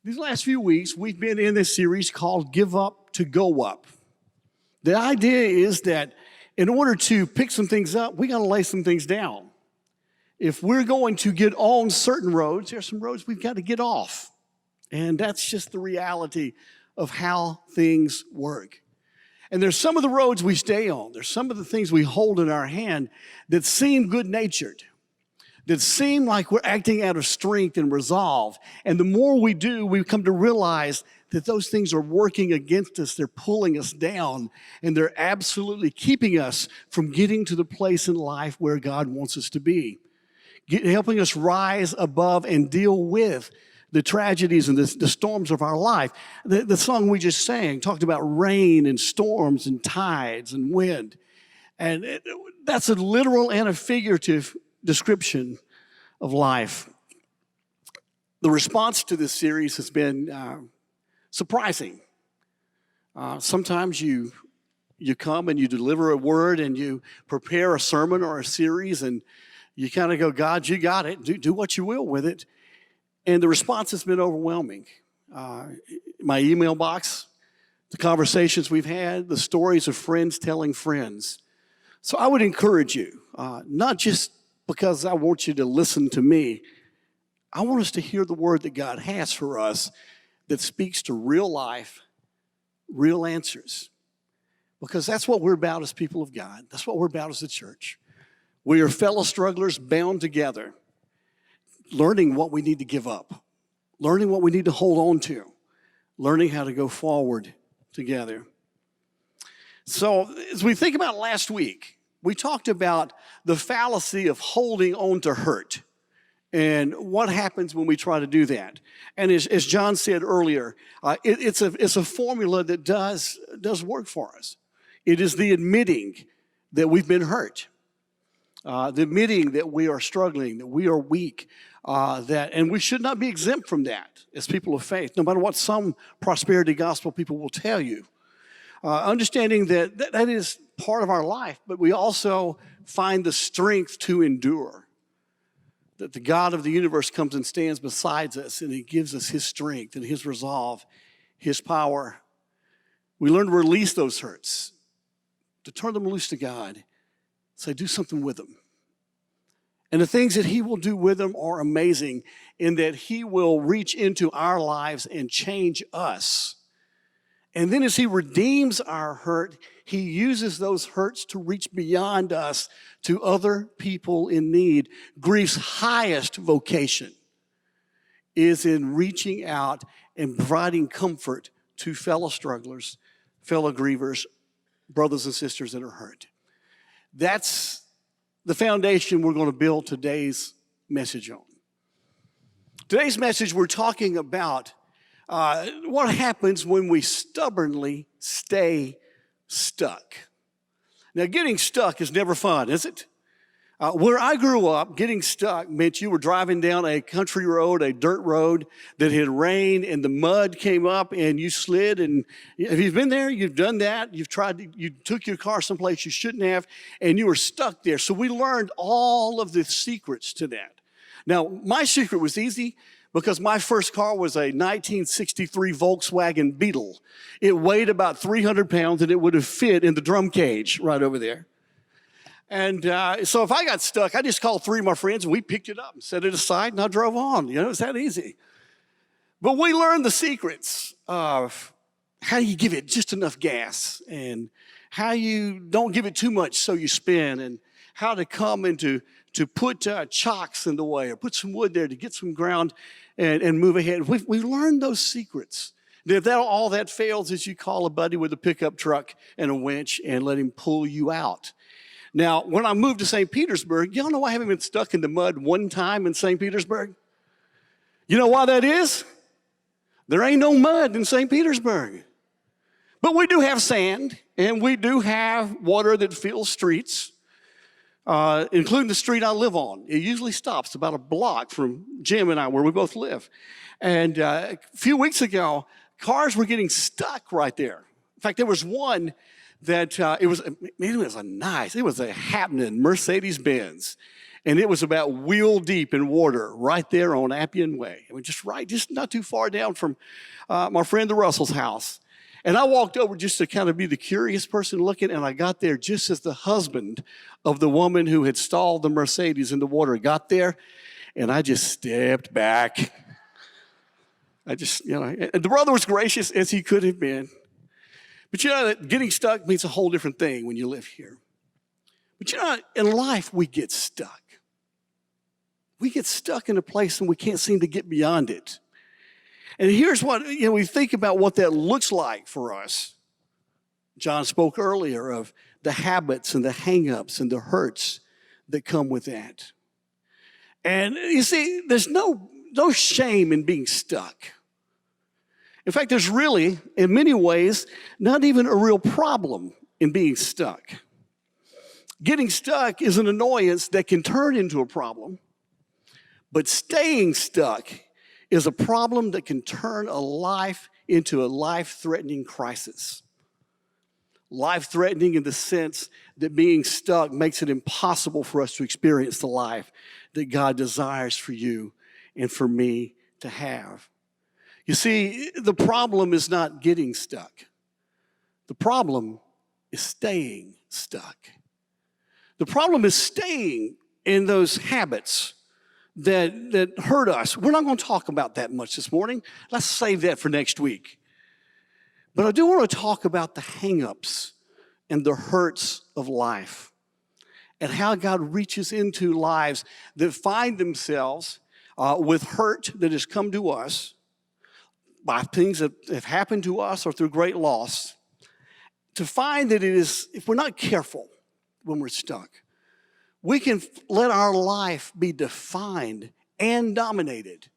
These last few weeks, we've been in this series called Give Up to Go Up. The idea is that in order to pick some things up, we got to lay some things down. If we're going to get on certain roads, there's some roads we've got to get off. And that's just the reality of how things work. And there's some of the roads we stay on. There's some of the things we hold in our hand that seem good-natured, that seem like we're acting out of strength and resolve. And the more we do, we come to realize that those things are working against us. They're pulling us down, and they're absolutely keeping us from getting to the place in life where God wants us to be, helping us rise above and deal with the tragedies and the storms of our life. The song we just sang talked about rain and storms and tides and wind. And that's a literal and a figurative description of life. The response to this series has been surprising. Sometimes you come and you deliver a word and you prepare a sermon or a series and you kind of go, God, you got it. Do what you will with it. And the response has been overwhelming. My email box, the conversations we've had, the stories of friends telling friends. So I would encourage you, not just because I want you to listen to me, I want us to hear the word that God has for us that speaks to real life, real answers. Because that's what we're about as people of God. That's what we're about as a church. We are fellow strugglers bound together, learning what we need to give up, learning what we need to hold on to, learning how to go forward together. So as we think about last week, we talked about the fallacy of holding on to hurt and what happens when we try to do that. And as John said earlier, it's a formula that does work for us. It is the admitting that we've been hurt, the admitting that we are struggling, that we are weak, and we should not be exempt from that as people of faith, no matter what some prosperity gospel people will tell you. Understanding that is part of our life, but we also find the strength to endure. That the God of the universe comes and stands beside us, and He gives us His strength and His resolve, His power. We learn to release those hurts, to turn them loose to God, say, do something with them. And the things that He will do with them are amazing in that He will reach into our lives and change us. And then as He redeems our hurt, He uses those hurts to reach beyond us to other people in need. Grief's highest vocation is in reaching out and providing comfort to fellow strugglers, fellow grievers, brothers and sisters that are hurt. That's the foundation we're going to build today's message on. Today's message, we're talking about what happens when we stubbornly stay stuck. Now, getting stuck is never fun, is it? Where I grew up, getting stuck meant you were driving down a country road, a dirt road that had rained and the mud came up and you slid. And if you've been there, you've done that. You took your car someplace you shouldn't have and you were stuck there. So we learned all of the secrets to that. Now, my secret was easy because my first car was a 1963 Volkswagen Beetle. It weighed about 300 pounds and it would have fit in the drum cage right over there. And so if I got stuck, I just called three of my friends and we picked it up and set it aside and I drove on. You know, it's that easy. But we learned the secrets of how you give it just enough gas and how you don't give it too much so you spin, and how to come into to put chocks in the way or put some wood there to get some ground and move ahead. We learned those secrets. If all that fails, is you call a buddy with a pickup truck and a winch and let him pull you out. Now, when I moved to St. Petersburg, y'all know I haven't been stuck in the mud one time in St. Petersburg? You know why that is? There ain't no mud in St. Petersburg. But we do have sand, and we do have water that fills streets, including the street I live on. It usually stops about a block from Jim and I, where we both live. And a few weeks ago, cars were getting stuck right there. In fact, there was one that it was a happening Mercedes-Benz. And it was about wheel deep in water right there on Appian Way. I mean, just not too far down from my friend the Russell's house. And I walked over just to kind of be the curious person looking, and I got there just as the husband of the woman who had stalled the Mercedes in the water got there, and I just stepped back. And the brother was gracious as he could have been. But that getting stuck means a whole different thing when you live here. But in life, we get stuck. We get stuck in a place and we can't seem to get beyond it. And here's what, we think about what that looks like for us. John spoke earlier of the habits and the hang-ups and the hurts that come with that. And you see, there's no shame in being stuck. In fact, there's really, in many ways, not even a real problem in being stuck. Getting stuck is an annoyance that can turn into a problem, but staying stuck is a problem that can turn a life into a life-threatening crisis. Life-threatening in the sense that being stuck makes it impossible for us to experience the life that God desires for you and for me to have. You see, the problem is not getting stuck. The problem is staying stuck. The problem is staying in those habits that hurt us. We're not going to talk about that much this morning. Let's save that for next week. But I do want to talk about the hang-ups and the hurts of life and how God reaches into lives that find themselves with hurt that has come to us by things that have happened to us or through great loss, to find that it is, if we're not careful when we're stuck, we can let our life be defined and dominated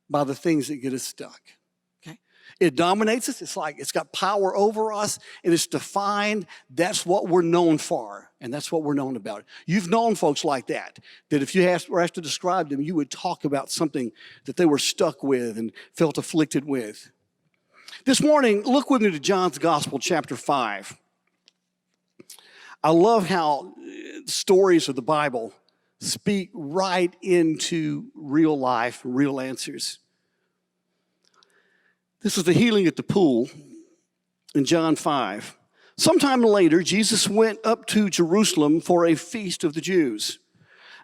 by the things that get us stuck. Okay? It dominates us. It's like it's got power over us, and it's defined. That's what we're known for, and that's what we're known about. You've known folks like that if you were asked to describe them, you would talk about something that they were stuck with and felt afflicted with. This morning, look with me to John's Gospel, chapter 5. I love how stories of the Bible speak right into real life, real answers. This is the healing at the pool in John 5. Sometime later, Jesus went up to Jerusalem for a feast of the Jews.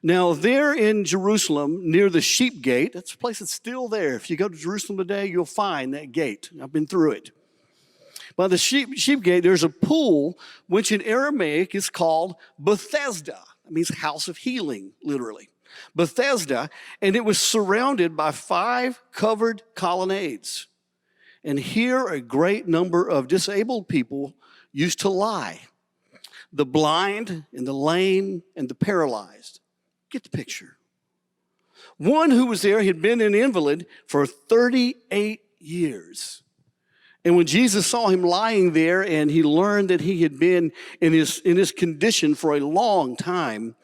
Now, there in Jerusalem, near the sheep gate, that's a place that's still there. If you go to Jerusalem today, you'll find that gate. I've been through it. By the sheep gate, there's a pool, which in Aramaic is called Bethesda. It means house of healing, literally. Bethesda, and it was surrounded by 5 covered colonnades. And here a great number of disabled people used to lie. The blind and the lame and the paralyzed. Get the picture. One who was there had been an invalid for 38 years. And when Jesus saw him lying there and he learned that he had been in his condition for a long time,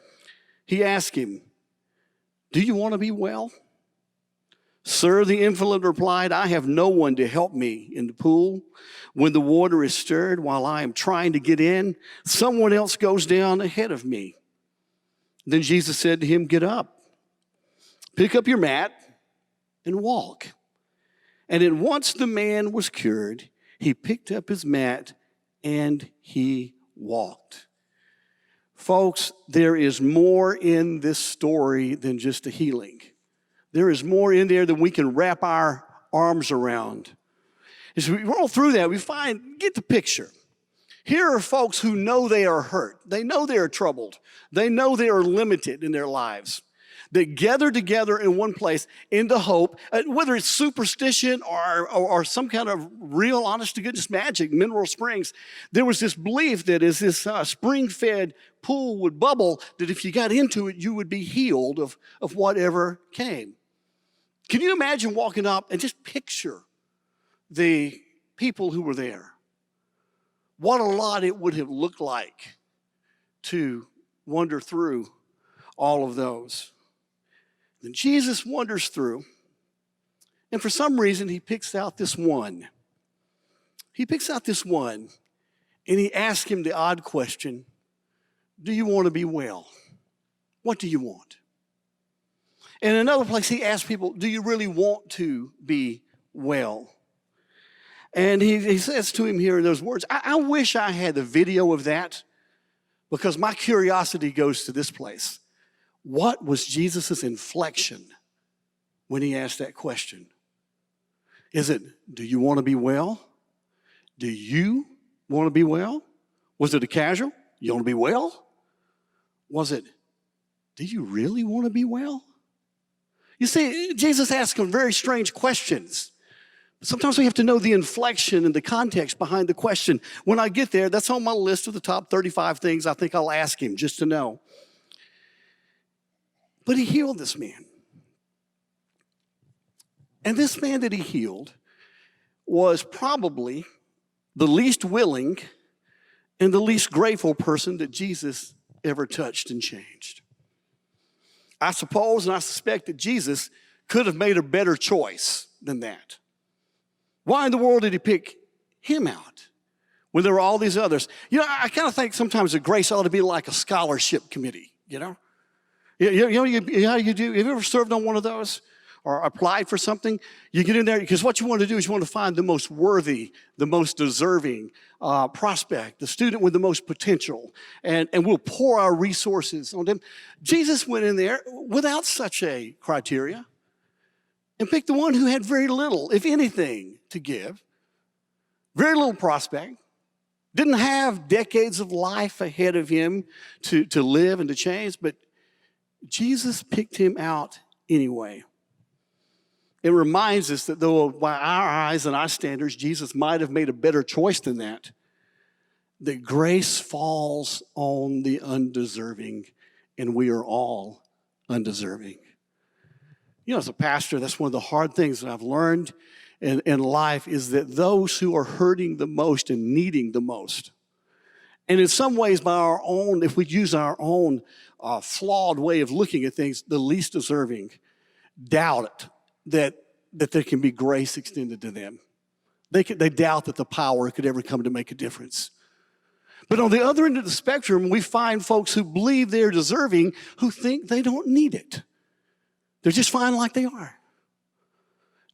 he asked him, "Do you want to be well?" "Sir," the invalid replied, "I have no one to help me in the pool. When the water is stirred while I am trying to get in, someone else goes down ahead of me." Then Jesus said to him, "Get up, pick up your mat, and walk." And at once the man was cured. He picked up his mat and he walked. Folks, there is more in this story than just a healing. There is more in there than we can wrap our arms around. As we roll through that, we get the picture. Here are folks who know they are hurt. They know they are troubled. They know they are limited in their lives. They gather together in one place in the hope, whether it's superstition or some kind of real, honest-to-goodness magic, mineral springs. There was this belief that as this spring-fed pool would bubble, that if you got into it, you would be healed of whatever came. Can you imagine walking up and just picture the people who were there? What a lot it would have looked like to wander through all of those. Then Jesus wanders through, and for some reason, he picks out this one. He picks out this one, and he asks him the odd question, "Do you want to be well?" What do you want? And in another place, he asked people, do you really want to be well? And he says to him here in those words, I wish I had the video of that, because my curiosity goes to this place. What was Jesus' inflection when he asked that question? Is it, do you want to be well? Do you want to be well? Was it a casual? You want to be well? Was it, do you really want to be well? You see, Jesus asked some very strange questions. Sometimes we have to know the inflection and the context behind the question. When I get there, that's on my list of the top 35 things I think I'll ask him just to know. But he healed this man. And this man that he healed was probably the least willing and the least grateful person that Jesus ever touched and changed. I suppose and I suspect that Jesus could have made a better choice than that. Why in the world did he pick him out when there were all these others? You know, I kind of think sometimes that grace ought to be like a scholarship committee, you know? You know how you do? Have you ever served on one of those or applied for something? You get in there because what you want to do is you want to find the most worthy, the most deserving prospect, the student with the most potential, and we'll pour our resources on them. Jesus went in there without such a criteria and picked the one who had very little, if anything, to give, very little prospect, didn't have decades of life ahead of him to live and to change, but Jesus picked him out anyway. It reminds us that though by our eyes and our standards, Jesus might have made a better choice than that grace falls on the undeserving, and we are all undeserving. You know, as a pastor, that's one of the hard things that I've learned in life is that those who are hurting the most and needing the most, and in some ways by our own, if we use our own flawed way of looking at things, the least deserving, doubt that there can be grace extended to them. They doubt that the power could ever come to make a difference. But on the other end of the spectrum, we find folks who believe they're deserving who think they don't need it. They're just fine like they are.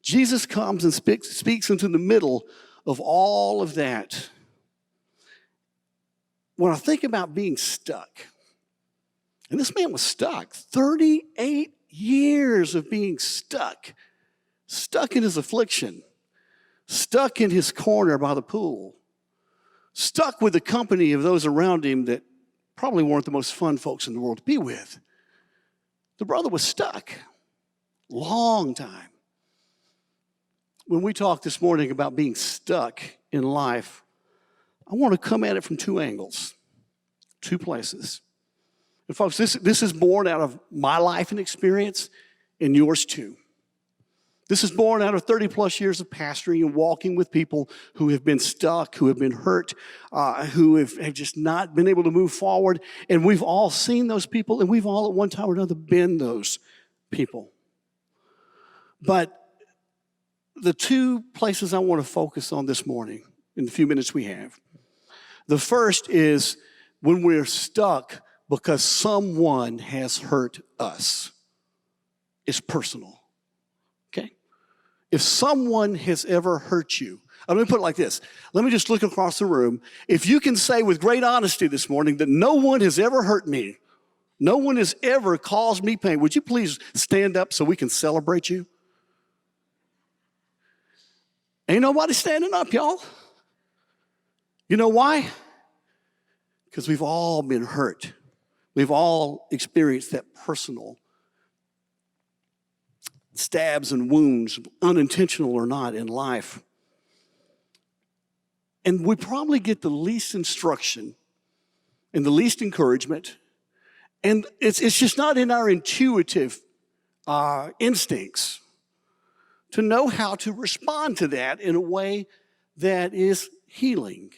Jesus comes and speaks into the middle of all of that. When I think about being stuck, and this man was stuck, 38 years of being stuck in his affliction, stuck in his corner by the pool, stuck with the company of those around him that probably weren't the most fun folks in the world to be with. The brother was stuck. Long time. When we talk this morning about being stuck in life, I want to come at it from two angles, two places. And folks, this is born out of my life and experience and yours too. This is born out of 30 plus years of pastoring and walking with people who have been stuck, who have been hurt, who have just not been able to move forward. And we've all seen those people, and we've all at one time or another been those people. But the two places I want to focus on this morning in the few minutes we have. The first is when we're stuck because someone has hurt us. It's personal. Okay? If someone has ever hurt you, let me put it like this. Let me just look across the room. If you can say with great honesty this morning that no one has ever hurt me, no one has ever caused me pain, would you please stand up so we can celebrate you? Ain't nobody standing up, y'all. You know why? Because we've all been hurt. We've all experienced that personal stabs and wounds, unintentional or not, in life. And we probably get the least instruction and the least encouragement. And it's just not in our intuitive instincts to know how to respond to that in a way that is healing,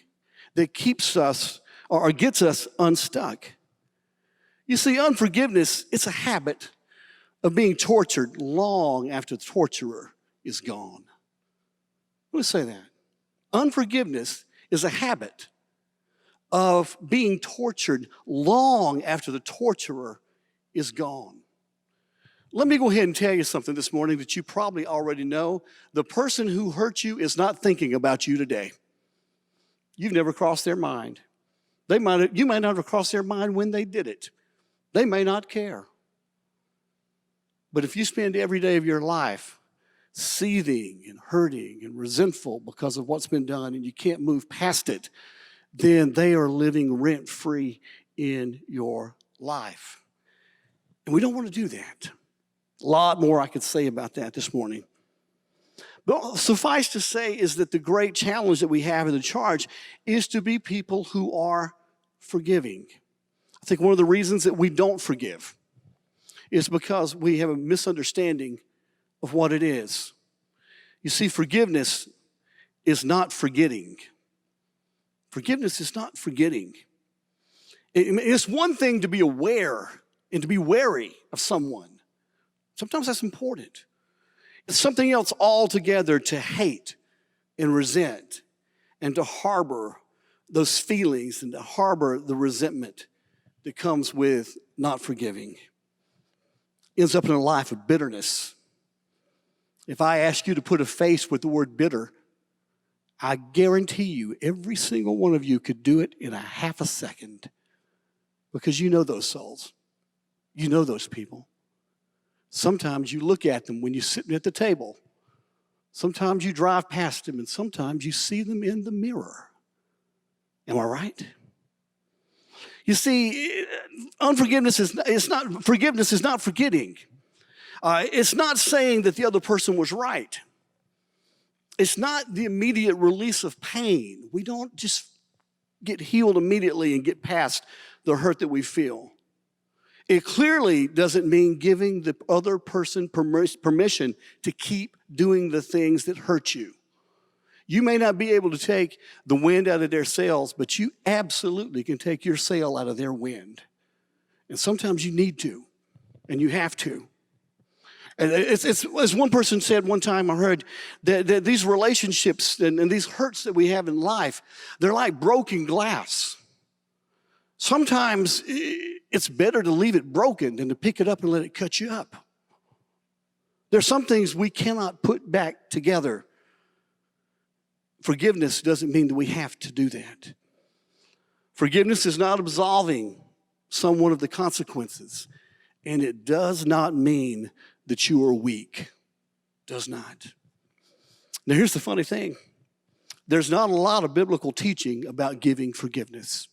that keeps us or gets us unstuck. You see, unforgiveness, it's a habit of being tortured long after the torturer is gone. Let me say that. Unforgiveness is a habit of being tortured long after the torturer is gone. Let me go ahead and tell you something this morning that you probably already know. The person who hurt you is not thinking about you today. You've never crossed their mind. You might not have crossed their mind when they did it. They may not care. But if you spend every day of your life seething and hurting and resentful because of what's been done and you can't move past it, then they are living rent-free in your life. And we don't want to do that. A lot more I could say about that this morning. But suffice to say is that the great challenge that we have in the charge is to be people who are forgiving. I think one of the reasons that we don't forgive is because we have a misunderstanding of what it is. You see, forgiveness is not forgetting. Forgiveness is not forgetting. It's one thing to be aware and to be wary of someone. Sometimes that's important. It's something else altogether to hate and resent and to harbor those feelings and to harbor the resentment that comes with not forgiving. Ends up in a life of bitterness. If I ask you to put a face with the word bitter, I guarantee you every single one of you could do it in a half a second because you know those souls. You know those people. Sometimes you look at them when you're sitting at the table. Sometimes you drive past them, and sometimes you see them in the mirror. Am I right? You see, forgiveness is not forgetting. It's not saying that the other person was right. It's not the immediate release of pain. We don't just get healed immediately and get past the hurt that we feel. It clearly doesn't mean giving the other person permission to keep doing the things that hurt you. You may not be able to take the wind out of their sails, but you absolutely can take your sail out of their wind. And sometimes you need to, and you have to. And it's as one person said one time, I heard that these relationships and these hurts that we have in life, they're like broken glass. Sometimes it's better to leave it broken than to pick it up and let it cut you up. There's some things we cannot put back together. Forgiveness doesn't mean that we have to do that. Forgiveness is not absolving someone of the consequences, and it does not mean that you are weak. Does not. Now here's the funny thing. There's not a lot of biblical teaching about giving forgiveness.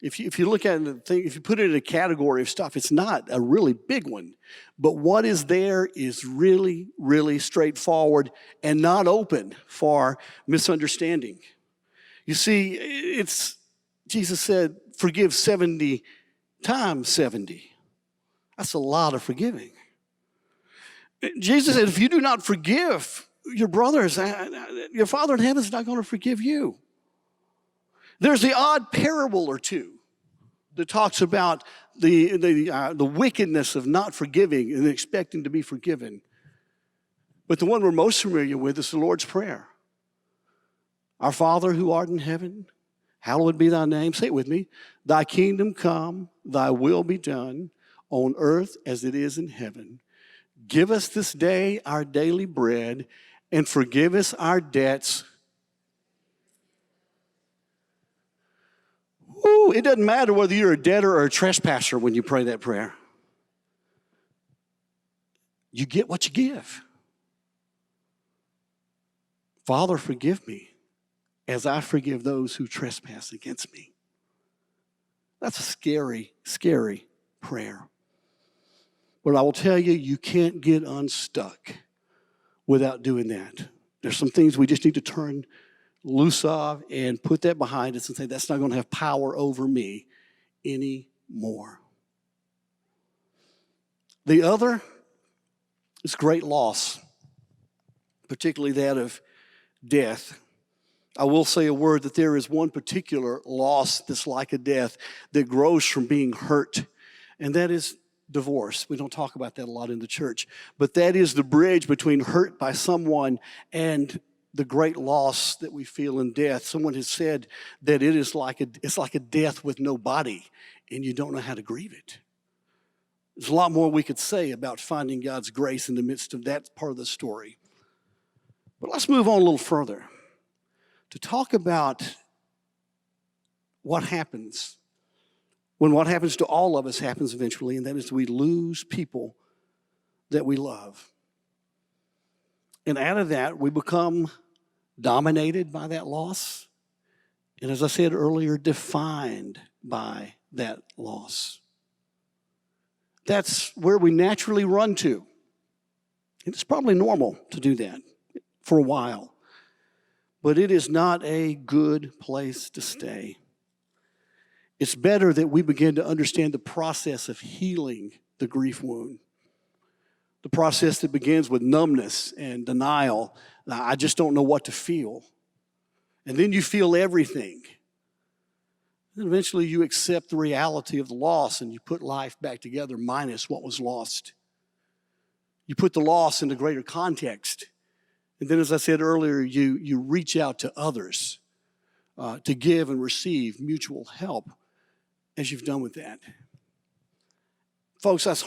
If you look at it, if you put it in a category of stuff, it's not a really big one. But what is there is really, really straightforward and not open for misunderstanding. You see, Jesus said, forgive 70 times 70. That's a lot of forgiving. Jesus said, if you do not forgive your brothers, your Father in heaven is not going to forgive you. There's the odd parable or two that talks about the wickedness of not forgiving and expecting to be forgiven. But the one we're most familiar with is the Lord's Prayer. Our Father who art in heaven, hallowed be thy name. Say it with me. Thy kingdom come, thy will be done on earth as it is in heaven. Give us this day our daily bread and forgive us our debts. Ooh, it doesn't matter whether you're a debtor or a trespasser when you pray that prayer. You get what you give. Father, forgive me as I forgive those who trespass against me. That's a scary, scary prayer. But I will tell you, you can't get unstuck without doing that. There's some things we just need to turn loose of and put that behind us and say, that's not going to have power over me anymore. The other is great loss, particularly that of death. I will say a word that there is one particular loss that's like a death that grows from being hurt, and that is divorce. We don't talk about that a lot in the church, but that is the bridge between hurt by someone and the great loss that we feel in death. Someone has said that it's like a death with no body, and you don't know how to grieve it. There's a lot more we could say about finding God's grace in the midst of that part of the story. But let's move on a little further to talk about what happens when what happens to all of us happens eventually, and that is we lose people that we love. And out of that, we become dominated by that loss. And as I said earlier, defined by that loss. That's where we naturally run to. It's probably normal to do that for a while. But it is not a good place to stay. It's better that we begin to understand the process of healing the grief wound. The process that begins with numbness and denial. I just don't know what to feel. And then you feel everything. And eventually you accept the reality of the loss and you put life back together minus what was lost. You put the loss into greater context. And then, as I said earlier, you reach out to others to give and receive mutual help as you've done with that. Folks, that's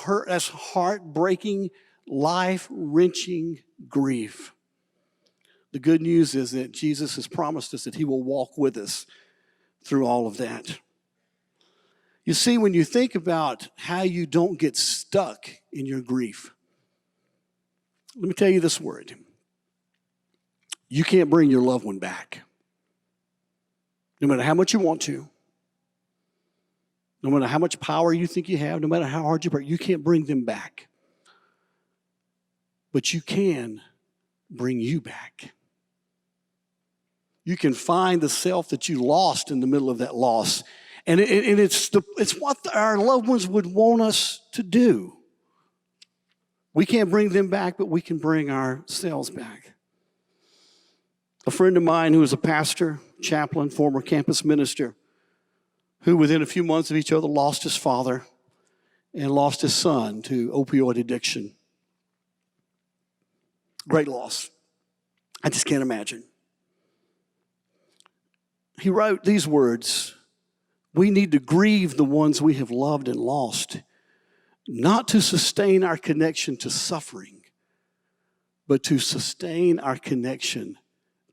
heartbreaking, life-wrenching grief. The good news is that Jesus has promised us that he will walk with us through all of that. You see, when you think about how you don't get stuck in your grief, let me tell you this word. You can't bring your loved one back. No matter how much you want to, no matter how much power you think you have, no matter how hard you work, you can't bring them back. But you can bring you back. You can find the self that you lost in the middle of that loss. And it's what our loved ones would want us to do. We can't bring them back, but we can bring ourselves back. A friend of mine who was a pastor, chaplain, former campus minister, who within a few months of each other lost his father and lost his son to opioid addiction. Great loss. I just can't imagine. He wrote these words, "We need to grieve the ones we have loved and lost, not to sustain our connection to suffering, but to sustain our connection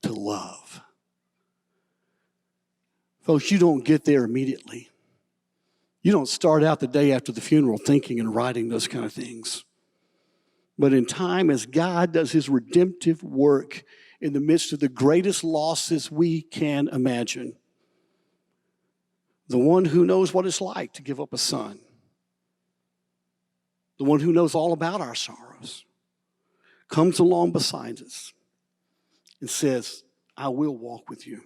to love." Folks, you don't get there immediately. You don't start out the day after the funeral thinking and writing those kind of things. But in time, as God does his redemptive work in the midst of the greatest losses we can imagine, the one who knows what it's like to give up a son, the one who knows all about our sorrows, comes along beside us and says, "I will walk with you."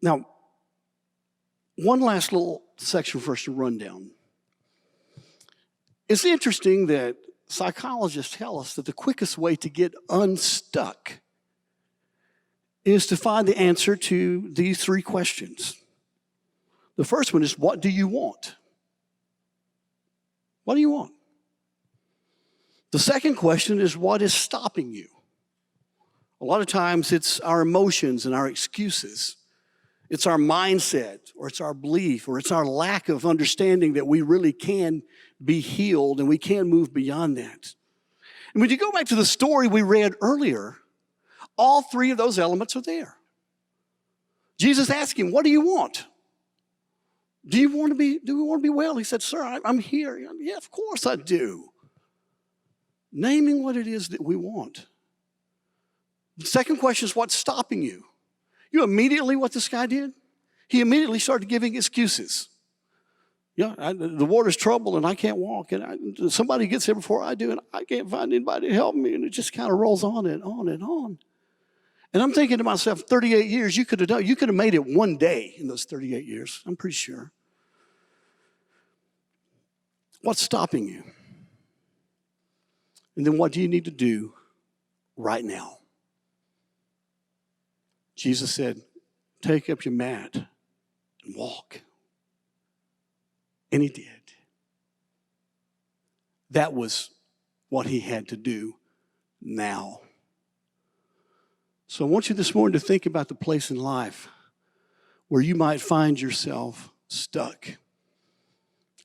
Now, one last little section for us to run down. It's interesting that psychologists tell us that the quickest way to get unstuck is to find the answer to these three questions. The first one is, what do you want? What do you want? The second question is, what is stopping you? A lot of times it's our emotions and our excuses. It's our mindset, or it's our belief, or it's our lack of understanding that we really can be healed and we can move beyond that. And when you go back to the story we read earlier, all three of those elements are there. Jesus asked him, "What do you want? Do we want to be well?" He said, "Sir, I'm here." "Yeah, of course I do." Naming what it is that we want. The second question is, what's stopping you? You know immediately what this guy did? He immediately started giving excuses. The water's troubled and I can't walk, and somebody gets here before I do, and I can't find anybody to help me, and it just kind of rolls on and on and on. And I'm thinking to myself, 38 years, you could have made it one day in those 38 years, I'm pretty sure. What's stopping you? And then what do you need to do right now? Jesus said, "Take up your mat and walk." And he did. That was what he had to do now. So I want you this morning to think about the place in life where you might find yourself stuck.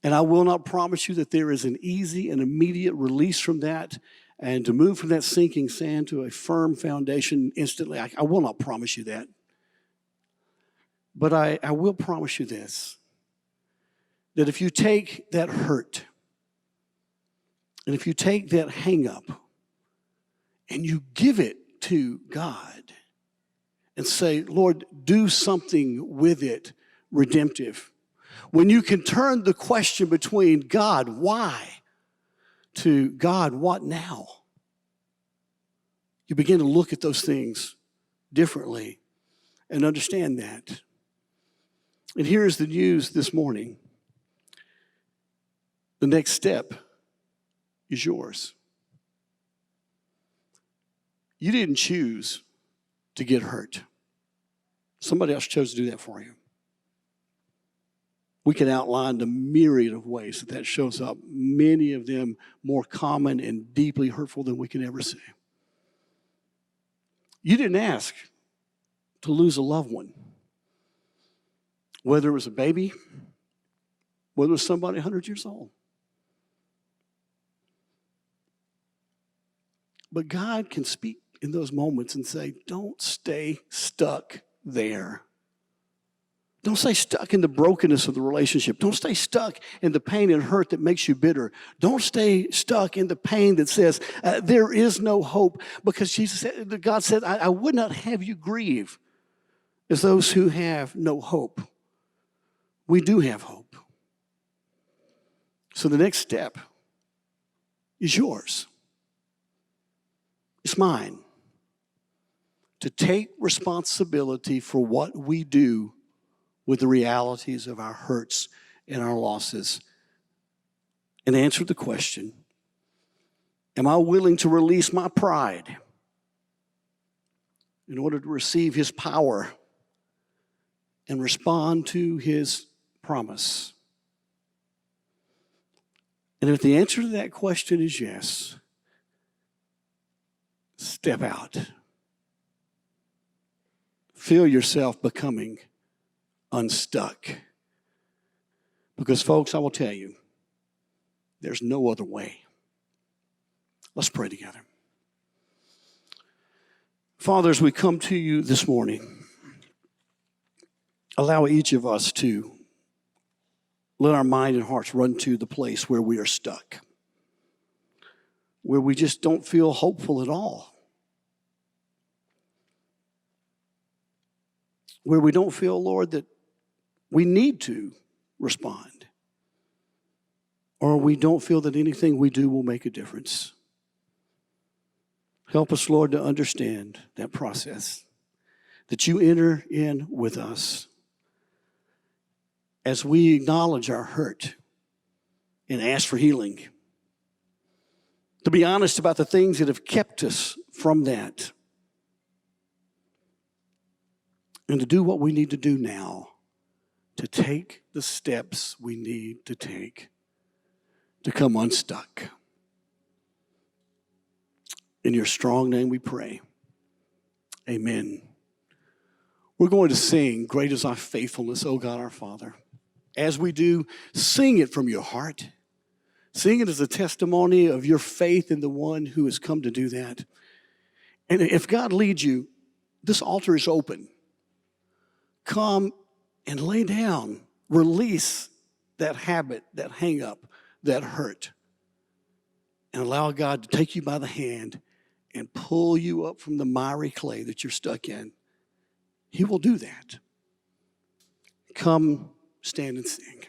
And I will not promise you that there is an easy and immediate release from that and to move from that sinking sand to a firm foundation instantly. I will not promise you that. But I will promise you this, that if you take that hurt and if you take that hang up and you give it to God and say, Lord, do something with it redemptive. When you can turn the question between God, why, to God, what now? You begin to look at those things differently and understand that. And here's the news this morning. The next step is yours. You didn't choose to get hurt. Somebody else chose to do that for you. We can outline the myriad of ways that shows up, many of them more common and deeply hurtful than we can ever say. You didn't ask to lose a loved one, whether it was a baby, whether it was somebody 100 years old. But God can speak in those moments and say, don't stay stuck there. Don't stay stuck in the brokenness of the relationship. Don't stay stuck in the pain and hurt that makes you bitter. Don't stay stuck in the pain that says there is no hope, because God said, I would not have you grieve as those who have no hope. We do have hope. So the next step is yours. It's mine. To take responsibility for what we do with the realities of our hurts and our losses, and answer the question, am I willing to release my pride in order to receive His power and respond to His promise? And if the answer to that question is yes, step out. Feel yourself becoming unstuck. Because, folks, I will tell you, there's no other way. Let's pray together. Father, as we come to you this morning, allow each of us to let our mind and hearts run to the place where we are stuck, where we just don't feel hopeful at all, where we don't feel, Lord, that we need to respond, or we don't feel that anything we do will make a difference. Help us, Lord, to understand that process, that you enter in with us as we acknowledge our hurt and ask for healing, to be honest about the things that have kept us from that, and to do what we need to do now, to take the steps we need to take to come unstuck. In your strong name we pray. Amen. We're going to sing, Great is Thy Faithfulness, O God our Father. As we do, sing it from your heart. Sing it as a testimony of your faith in the one who has come to do that. And if God leads you, this altar is open. Come and lay down, release that habit, that hang up, that hurt, and allow God to take you by the hand and pull you up from the miry clay that you're stuck in. He will do that. Come, stand and sing.